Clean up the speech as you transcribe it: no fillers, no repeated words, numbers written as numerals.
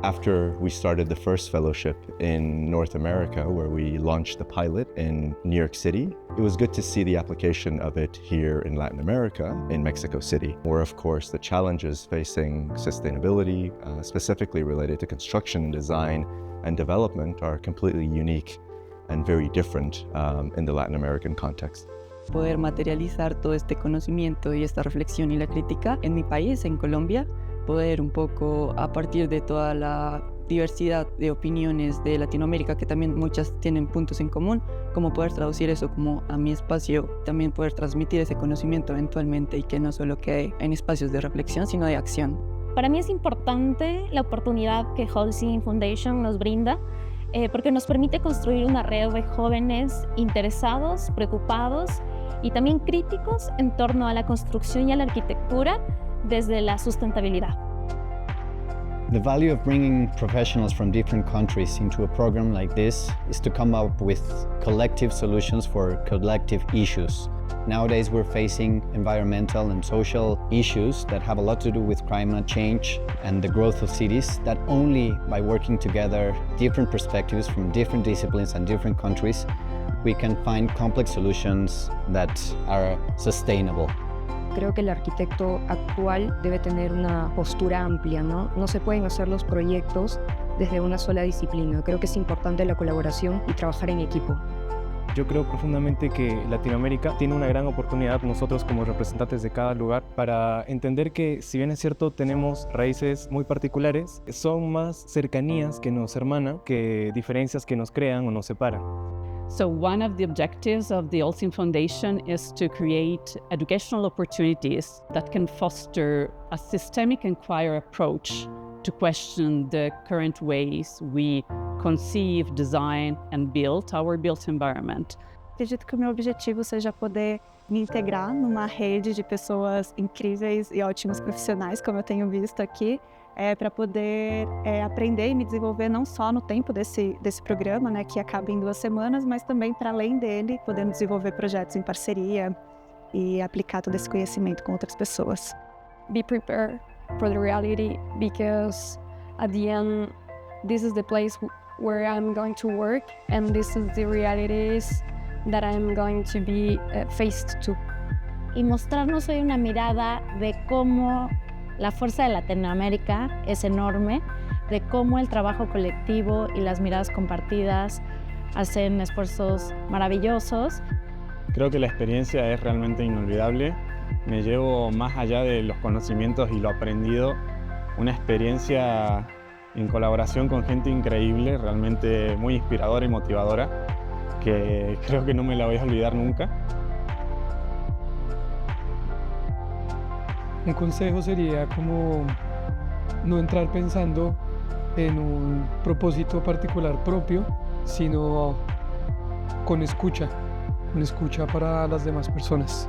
After we started the first fellowship in North America, where we launched the pilot in New York City, it was good to see the application of it here in Latin America, in Mexico City, where of course the challenges facing sustainability, specifically related to construction and design and development, are completely unique and very different in the Latin American context. Poder materializar todo este conocimiento y esta reflexión y la crítica en mi país, en Colombia, poder un poco, a partir de toda la diversidad de opiniones de Latinoamérica, que también muchas tienen puntos en común, como poder traducir eso como a mi espacio, también poder transmitir ese conocimiento eventualmente y que no solo quede en espacios de reflexión, sino de acción. Para mí es importante la oportunidad que Holcim Foundation nos brinda, porque nos permite construir una red de jóvenes interesados, preocupados y también críticos en torno a la construcción y a la arquitectura desde la sustentabilidad. The value of bringing professionals from different countries into a program like this is to come up with collective solutions for collective issues. Nowadays we're facing environmental and social issues that have a lot to do with climate change and the growth of cities, that only by working together different perspectives from different disciplines and different countries, we can find complex solutions that are sustainable. Creo que el arquitecto actual debe tener una postura amplia, ¿no? No se pueden hacer los proyectos desde una sola disciplina. Creo que es importante la colaboración y trabajar en equipo. Yo creo profundamente que Latinoamérica tiene una gran oportunidad, nosotros como representantes de cada lugar, para entender que, si bien es cierto, tenemos raíces muy particulares, son más cercanías que nos hermanan que diferencias que nos crean o nos separan. So one of the objectives of the Holcim Foundation is to create educational opportunities that can foster a systemic inquiry approach to question the current ways we conceive, design and build our built environment. Acredito que o meu objetivo seja poder me integrar numa rede de pessoas incríveis e ótimos profissionais, como eu tenho visto aqui, para poder aprender e me desenvolver não só no tempo desse programa, né, que acaba em 2 semanas, mas também para além dele, podendo desenvolver projetos em parceria e aplicar todo esse conhecimento com outras pessoas. Be prepared for the reality, because at the end, this is the place where I'm going to work, and this is the realities that I'm going to be faced to. Y mostrarnos hoy una mirada de cómo la fuerza de Latinoamérica es enorme, de cómo el trabajo colectivo y las miradas compartidas hacen esfuerzos maravillosos. Creo que la experiencia es realmente inolvidable. Me llevo, más allá de los conocimientos y lo aprendido, una experiencia en colaboración con gente increíble, realmente muy inspiradora y motivadora, que creo que no me la voy a olvidar nunca. Un consejo sería como no entrar pensando en un propósito particular propio, sino con escucha para las demás personas.